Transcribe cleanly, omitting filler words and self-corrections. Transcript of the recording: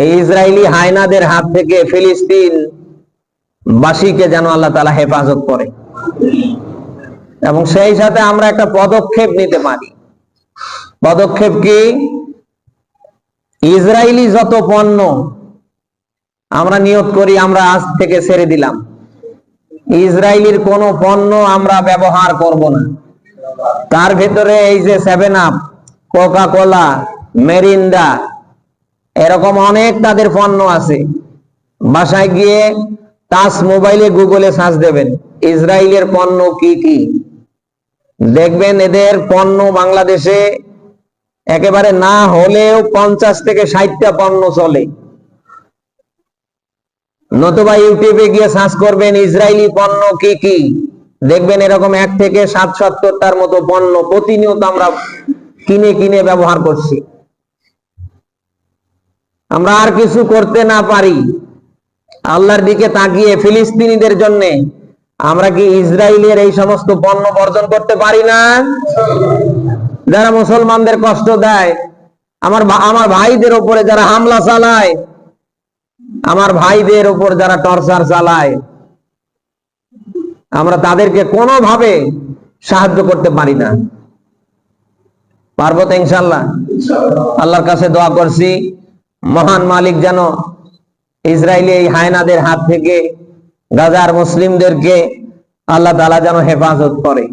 এই ইসরায়েলি হায়নাদের হাত থেকে ফিলিস্তিন বাসীকে যেন আল্লাহ তাআলা হেফাজত করে, এবং সেই সাথে আমরা একটা পদক্ষেপ নিতে পারি। পদক্ষেপ কি? ইসরায়েলি যত পণ্য আমরা নিয়ত করি আমরা আজ থেকে ছেড়ে দিলাম, ইসরায়েলির কোন পণ্য আমরা ব্যবহার করব না। তার ভেতরে এই যে 7 আপ, কোকা কোলা, মেরিন্ডা, এরকম অনেক তাদের পণ্য আছে। বাসায় গিয়ে টাচ মোবাইলে গুগলে সার্চ দেবেন ইসরায়েলের পণ্য কি কি, দেখবেন এদের পণ্য বাংলাদেশে একেবারে না হলেও 50 থেকে 60টা পণ্য চলে। নতুবা ইউটিউবে গিয়ে সার্চ করবেন ইসরায়েলি পণ্য কি কি, দেখবেন এরকম 1 থেকে 70-70টার মতো পণ্য প্রতিনিয়ত আমরা কিনে কিনে ব্যবহার করছি। আমরা আর কিছু করতে না পারি, আল্লাহর দিকে তাকিয়ে ফিলিস্তিনিদের জন্য আমরা কি ইসরায়েলের এই সমস্ত পণ্য বর্জন করতে পারি না? যারা মুসলমানদের কষ্ট দেয়, আমার ভাইদের উপরে যারা হামলা চালায়, আমার ভাইদের উপর যারা টর্চার চালায়, আমরা তাদেরকে কোনোভাবে সাহায্য করতে পারি না। পারবো তো ইনশাআল্লাহ? আল্লাহর কাছে দোয়া করছি মহান মালিক যেন ইসরায়েলি এই হায়নাদের হাত থেকে গাজার মুসলিমদেরকে আল্লাহ তাআলা যেন হেফাজত করে।